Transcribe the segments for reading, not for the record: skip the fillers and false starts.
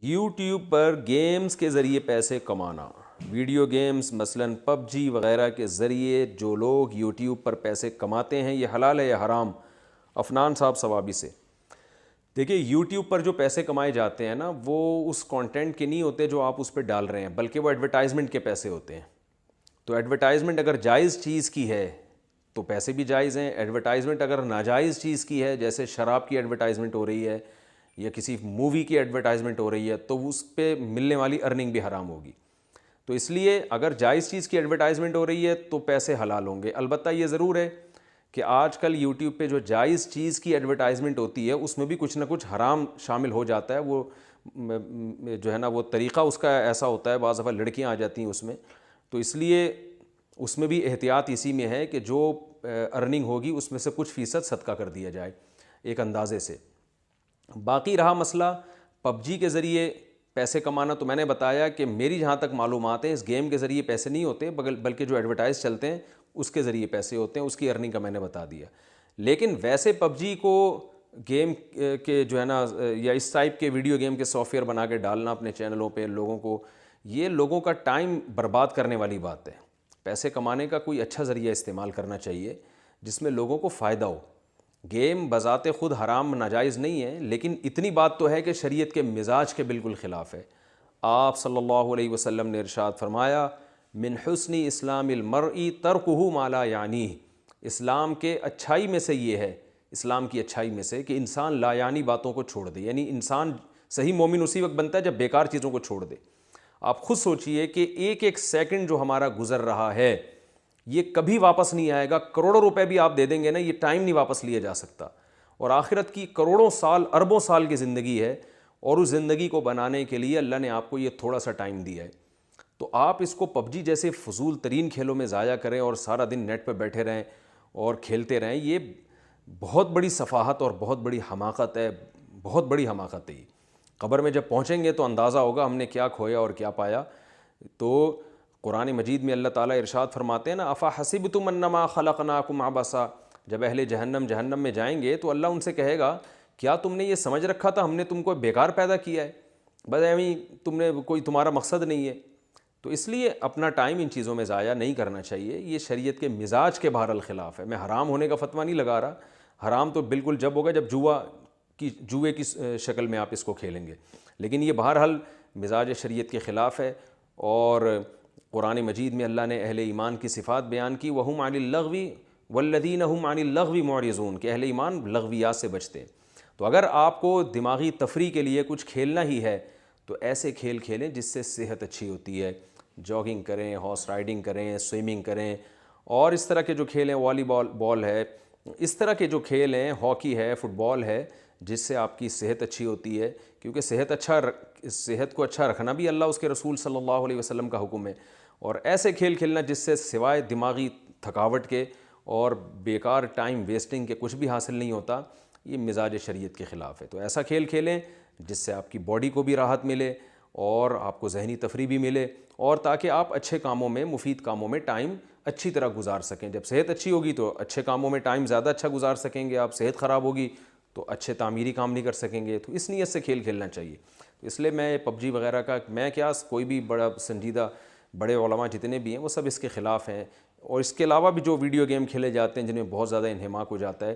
YouTube پر games کے ذریعے پیسے کمانا، ویڈیو گیمز مثلاً پب جی وغیرہ کے ذریعے جو لوگ یوٹیوب پر پیسے کماتے ہیں، یہ حلال ہے یا حرام؟ عفنان صاحب ثوابی سے دیکھیے، یوٹیوب پر جو پیسے کمائے جاتے ہیں نا، وہ اس کانٹینٹ کے نہیں ہوتے جو آپ اس پہ ڈال رہے ہیں، بلکہ وہ ایڈورٹائزمنٹ کے پیسے ہوتے ہیں۔ تو ایڈورٹائزمنٹ اگر جائز چیز کی ہے تو پیسے بھی جائز ہیں، ایڈورٹائزمنٹ اگر ناجائز چیز کی ہے، جیسے شراب کی ایڈورٹائزمنٹ ہو رہی ہے یا کسی مووی کی ایڈورٹائزمنٹ ہو رہی ہے، تو اس پہ ملنے والی ارننگ بھی حرام ہوگی۔ تو اس لیے اگر جائز چیز کی ایڈورٹائزمنٹ ہو رہی ہے تو پیسے حلال ہوں گے۔ البتہ یہ ضرور ہے کہ آج کل یوٹیوب پہ جو جائز چیز کی ایڈورٹائزمنٹ ہوتی ہے اس میں بھی کچھ نہ کچھ حرام شامل ہو جاتا ہے۔ وہ جو ہے نا، وہ طریقہ اس کا ایسا ہوتا ہے، بعض دفعہ لڑکیاں آ جاتی ہیں اس میں، تو اس لیے اس میں بھی احتیاط اسی میں ہے کہ جو ارننگ ہوگی اس میں سے کچھ فیصد صدقہ کر دیا جائے ایک اندازے سے۔ باقی رہا مسئلہ پب جی کے ذریعے پیسے کمانا، تو میں نے بتایا کہ میری جہاں تک معلومات ہیں، اس گیم کے ذریعے پیسے نہیں ہوتے، بلکہ جو ایڈورٹائز چلتے ہیں اس کے ذریعے پیسے ہوتے ہیں، اس کی ارننگ کا میں نے بتا دیا۔ لیکن ویسے پب جی کو گیم کے جو ہے نا، یا اس ٹائپ کے ویڈیو گیم کے سافٹ ویئر بنا کے ڈالنا اپنے چینلوں پہ لوگوں کو، یہ لوگوں کا ٹائم برباد کرنے والی بات ہے۔ پیسے کمانے کا کوئی اچھا ذریعہ استعمال کرنا چاہیے جس میں لوگوں کو فائدہ ہو۔ گیم بذات خود حرام ناجائز نہیں ہے، لیکن اتنی بات تو ہے کہ شریعت کے مزاج کے بالکل خلاف ہے۔ آپ صلی اللہ علیہ وسلم نے ارشاد فرمایا، من حسن اسلام المرء ترکہ ما لا یعنیہ، اسلام کے اچھائی میں سے یہ ہے، اسلام کی اچھائی میں سے کہ انسان لا یعنی باتوں کو چھوڑ دے۔ یعنی انسان صحیح مومن اسی وقت بنتا ہے جب بیکار چیزوں کو چھوڑ دے۔ آپ خود سوچئے کہ ایک ایک سیکنڈ جو ہمارا گزر رہا ہے یہ کبھی واپس نہیں آئے گا۔ کروڑوں روپے بھی آپ دے دیں گے نا، یہ ٹائم نہیں واپس لیا جا سکتا، اور آخرت کی کروڑوں سال، اربوں سال کی زندگی ہے، اور اس زندگی کو بنانے کے لیے اللہ نے آپ کو یہ تھوڑا سا ٹائم دیا ہے۔ تو آپ اس کو پب جی جیسے فضول ترین کھیلوں میں ضائع کریں اور سارا دن نیٹ پہ بیٹھے رہیں اور کھیلتے رہیں، یہ بہت بڑی سفاہت اور بہت بڑی حماقت ہے، بہت بڑی حماقت ہے۔ یہ قبر میں جب پہنچیں گے تو اندازہ ہوگا ہم نے کیا کھویا اور کیا پایا۔ تو قرآن مجید میں اللہ تعالیٰ ارشاد فرماتے ہیں نا، افحسبتم انما خلقناکم عبثا، جب اہل جہنم میں جائیں گے تو اللہ ان سے کہے گا، کیا تم نے یہ سمجھ رکھا تھا ہم نے تم کو بیکار پیدا کیا ہے، بس ایویں تم نے کوئی تمہارا مقصد نہیں ہے؟ تو اس لیے اپنا ٹائم ان چیزوں میں ضائع نہیں کرنا چاہیے۔ یہ شریعت کے مزاج کے بہرحال خلاف ہے۔ میں حرام ہونے کا فتویٰ نہیں لگا رہا، حرام تو بالکل جب ہوگا جب جوئے کی شکل میں آپ اس کو کھیلیں گے، لیکن یہ بہرحال مزاج شریعت کے خلاف ہے۔ اور قرآن مجید میں اللہ نے اہل ایمان کی صفات بیان کی، وَهُمْ عَنِ اللَّغْوِ وَالَّذِينَ هُمْ عَنِ اللَّغْوِ مُعْرِضُونَ، کہ اہل ایمان لغویات سے بچتے ہیں۔ تو اگر آپ کو دماغی تفریح کے لیے کچھ کھیلنا ہی ہے تو ایسے کھیل کھیلیں جس سے صحت اچھی ہوتی ہے، جاگنگ کریں، ہارس رائڈنگ کریں، سوئمنگ کریں، اور اس طرح کے جو کھیل ہیں، والی بال ہے، اس طرح کے جو کھیل ہیں، ہاکی ہے، فٹ بال ہے، جس سے آپ کی صحت اچھی ہوتی ہے، کیونکہ صحت کو اچھا رکھنا بھی اللہ اس کے رسول صلی اللہ علیہ وسلم کا حکم ہے۔ اور ایسے کھیل کھیلنا جس سے سوائے دماغی تھکاوٹ کے اور بیکار ٹائم ویسٹنگ کے کچھ بھی حاصل نہیں ہوتا، یہ مزاج شریعت کے خلاف ہے۔ تو ایسا کھیل کھیلیں جس سے آپ کی باڈی کو بھی راحت ملے اور آپ کو ذہنی تفریح بھی ملے، اور تاکہ آپ اچھے کاموں میں، مفید کاموں میں ٹائم اچھی طرح گزار سکیں۔ جب صحت اچھی ہوگی تو اچھے کاموں میں ٹائم زیادہ اچھا گزار سکیں گے، آپ صحت خراب ہوگی تو اچھے تعمیری کام نہیں کر سکیں گے۔ تو اس نیت سے کھیل کھیلنا چاہیے۔ تو اس لیے میں پب جی وغیرہ کا، میں کیا، کوئی بھی بڑا سنجیدہ بڑے علماء جتنے بھی ہیں وہ سب اس کے خلاف ہیں۔ اور اس کے علاوہ بھی جو ویڈیو گیم کھیلے جاتے ہیں جن میں بہت زیادہ انہماک ہو جاتا ہے،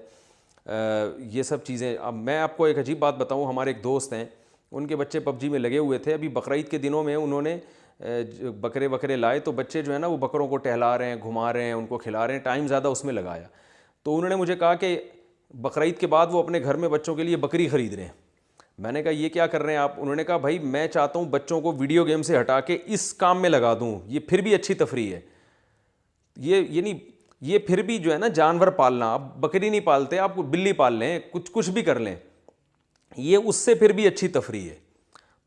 یہ سب چیزیں۔ اب میں آپ کو ایک عجیب بات بتاؤں، ہمارے ایک دوست ہیں، ان کے بچے پب جی میں لگے ہوئے تھے۔ ابھی بقرعید کے دنوں میں انہوں نے بکرے لائے، تو بچے جو ہے نا وہ بکروں کو ٹہلا رہے ہیں، گھما رہے ہیں، ان کو کھلا رہے ہیں، ٹائم زیادہ اس میں لگایا۔ تو انہوں نے مجھے کہا کہ بقرعید کے بعد وہ اپنے گھر میں بچوں کے لیے بکری خرید رہے ہیں۔ میں نے کہا یہ کیا کر رہے ہیں آپ؟ انہوں نے کہا بھائی میں چاہتا ہوں بچوں کو ویڈیو گیم سے ہٹا کے اس کام میں لگا دوں، یہ پھر بھی اچھی تفریح ہے۔ یعنی یہ پھر بھی جو ہے نا جانور پالنا، آپ بکری نہیں پالتے، آپ بلی پال لیں، کچھ بھی کر لیں، یہ اس سے پھر بھی اچھی تفریح ہے۔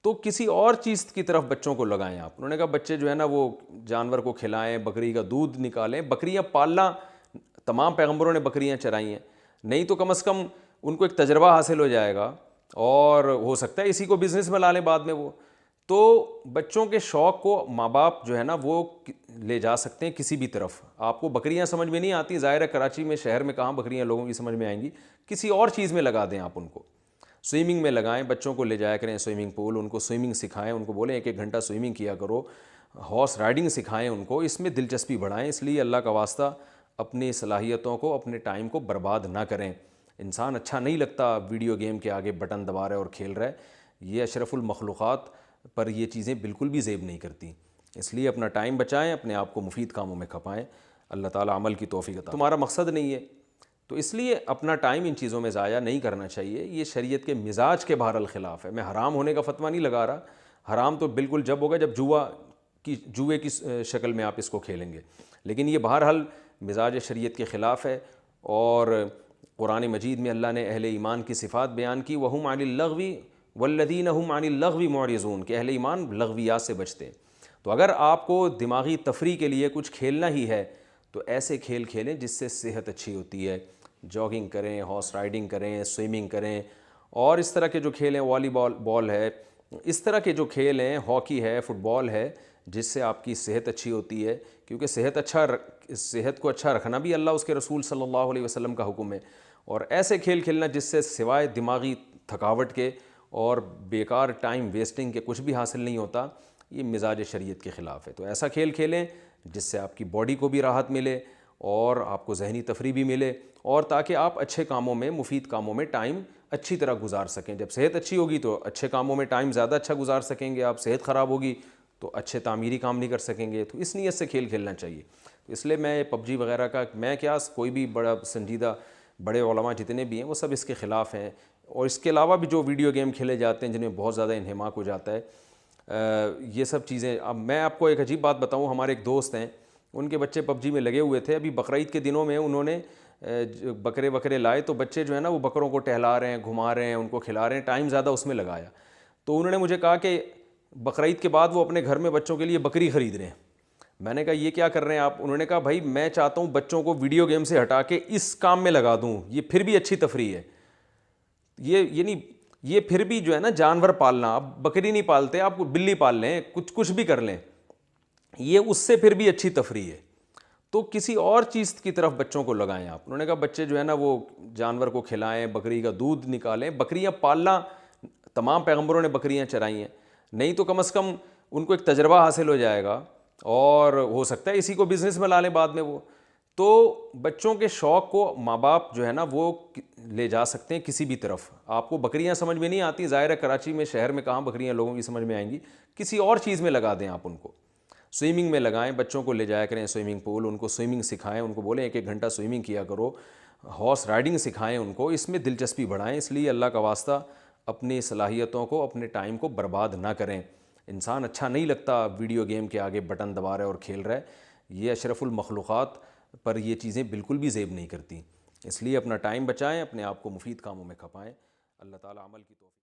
تو کسی اور چیز کی طرف بچوں کو لگائیں آپ۔ انہوں نے کہا بچے جو ہے نا وہ جانور کو کھلائیں، بکری کا دودھ نکالیں۔ بکریاں پالنا، تمام پیغمبروں نے بکریاں چرائی ہیں، نہیں تو کم از کم ان کو ایک تجربہ حاصل ہو جائے گا، اور ہو سکتا ہے اسی کو بزنس میں لا لیں بعد میں وہ۔ تو بچوں کے شوق کو ماں باپ جو ہے نا وہ لے جا سکتے ہیں کسی بھی طرف۔ آپ کو بکریاں سمجھ میں نہیں آتی، ظاہر ہے کراچی میں، شہر میں کہاں بکریاں لوگوں کی سمجھ میں آئیں گی، کسی اور چیز میں لگا دیں آپ ان کو۔ سوئمنگ میں لگائیں، بچوں کو لے جایا کریں سوئمنگ پول، ان کو سوئمنگ سکھائیں، ان کو بولیں 1 گھنٹہ سوئمنگ کیا کرو، ہارس رائڈنگ سکھائیں ان کو، اس میں دلچسپی بڑھائیں۔ اس لیے اللہ کا واسطہ اپنی صلاحیتوں کو، اپنے ٹائم کو برباد نہ کریں۔ انسان اچھا نہیں لگتا ویڈیو گیم کے آگے بٹن دبا رہا ہے اور کھیل رہا ہے، یہ اشرف المخلوقات پر یہ چیزیں بالکل بھی زیب نہیں کرتی۔ اس لیے اپنا ٹائم بچائیں، اپنے آپ کو مفید کاموں میں کھپائیں، اللہ تعالیٰ عمل کی توفیق عطا۔ تمہارا مقصد نہیں ہے تو اس لیے اپنا ٹائم ان چیزوں میں ضائع نہیں کرنا چاہیے۔ یہ شریعت کے مزاج کے بہرحال خلاف ہے۔ میں حرام ہونے کا فتویٰ نہیں لگا رہا، حرام تو بالکل جب ہوگا جب جوئے کی شکل میں آپ اس کو کھیلیں گے، لیکن یہ بہرحال مزاج شریعت کے خلاف ہے۔ اور قرآن مجید میں اللہ نے اہل ایمان کی صفات بیان کی، وَهُمْ عَنِ اللَّغْوِ وَالَّذِينَ هُمْ عَنِ اللَّغْوِ مُعْرِضُونَ، کہ اہل ایمان لغویات سے بچتے ہیں۔ تو اگر آپ کو دماغی تفریح کے لیے کچھ کھیلنا ہی ہے تو ایسے کھیل کھیلیں جس سے صحت اچھی ہوتی ہے، جاگنگ کریں، ہارس رائڈنگ کریں، سوئمنگ کریں، اور اس طرح کے جو کھیل ہیں، والی بال ہے، اس طرح کے جو کھیل ہیں، ہاکی ہے، فٹ بال ہے، جس سے آپ کی صحت اچھی ہوتی ہے، کیونکہ صحت کو اچھا رکھنا بھی اللہ اس کے رسول صلی اللہ علیہ وسلم کا حکم ہے۔ اور ایسے کھیل کھیلنا جس سے سوائے دماغی تھکاوٹ کے اور بیکار ٹائم ویسٹنگ کے کچھ بھی حاصل نہیں ہوتا، یہ مزاج شریعت کے خلاف ہے۔ تو ایسا کھیل کھیلیں جس سے آپ کی باڈی کو بھی راحت ملے اور آپ کو ذہنی تفریح بھی ملے، اور تاکہ آپ اچھے کاموں میں، مفید کاموں میں ٹائم اچھی طرح گزار سکیں۔ جب صحت اچھی ہوگی تو اچھے کاموں میں ٹائم زیادہ اچھا گزار سکیں گے، آپ صحت خراب ہوگی تو اچھے تعمیری کام نہیں کر سکیں گے۔ تو اس نیت سے کھیل کھیلنا چاہیے۔ اس لیے میں پب جی وغیرہ کا، میں کیا کوئی بھی بڑا سنجیدہ بڑے علماء جتنے بھی ہیں وہ سب اس کے خلاف ہیں۔ اور اس کے علاوہ بھی جو ویڈیو گیم کھیلے جاتے ہیں جن میں بہت زیادہ انہماک ہو جاتا ہے، یہ سب چیزیں۔ اب میں آپ کو ایک عجیب بات بتاؤں، ہمارے ایک دوست ہیں، ان کے بچے پب جی میں لگے ہوئے تھے۔ ابھی بقرعید کے دنوں میں انہوں نے بکرے لائے، تو بچے جو ہے نا وہ بکروں کو ٹہلا رہے ہیں، گھما رہے ہیں، ان کو کھلا رہے ہیں، ٹائم زیادہ اس میں لگایا۔ تو انہوں نے مجھے کہا کہ بقرعید کے بعد وہ اپنے گھر میں بچوں کے لیے بکری خرید رہے ہیں۔ میں نے کہا یہ کیا کر رہے ہیں آپ؟ انہوں نے کہا بھائی میں چاہتا ہوں بچوں کو ویڈیو گیم سے ہٹا کے اس کام میں لگا دوں، یہ پھر بھی اچھی تفریح ہے۔ یہ پھر بھی جو ہے نا جانور پالنا، آپ بکری نہیں پالتے، آپ بلی پال لیں، کچھ بھی کر لیں، یہ اس سے پھر بھی اچھی تفریح ہے۔ تو کسی اور چیز کی طرف بچوں کو لگائیں آپ۔ انہوں نے کہا بچے جو ہے نا وہ جانور کو کھلائیں، بکری کا دودھ نکالیں۔ بکریاں پالنا تمام پیغمبروں نے بکریاں چرائی ہیں، نہیں تو کم از کم ان کو ایک تجربہ حاصل ہو جائے گا، اور ہو سکتا ہے اسی کو بزنس میں لا لیں بعد میں وہ۔ تو بچوں کے شوق کو ماں باپ جو ہے نا وہ لے جا سکتے ہیں کسی بھی طرف۔ آپ کو بکریاں سمجھ میں نہیں آتی، ظاہر ہے کراچی میں، شہر میں کہاں بکریاں لوگوں کی سمجھ میں آئیں گی، کسی اور چیز میں لگا دیں آپ ان کو۔ سوئمنگ میں لگائیں، بچوں کو لے جایا کریں سوئمنگ پول، ان کو سوئمنگ سکھائیں، ان کو بولیں 1 گھنٹہ سوئمنگ کیا کرو، ہارس رائڈنگ سکھائیں ان کو، اس میں دلچسپی بڑھائیں۔ اس لیے اللہ کا واسطہ اپنی صلاحیتوں کو، اپنے ٹائم کو برباد نہ کریں۔ انسان اچھا نہیں لگتا ویڈیو گیم کے آگے بٹن دبا رہا ہے اور کھیل رہا ہے، یہ اشرف المخلوقات پر یہ چیزیں بالکل بھی زیب نہیں کرتی۔ اس لیے اپنا ٹائم بچائیں، اپنے آپ کو مفید کاموں میں کھپائیں، اللہ تعالیٰ عمل کی توفیق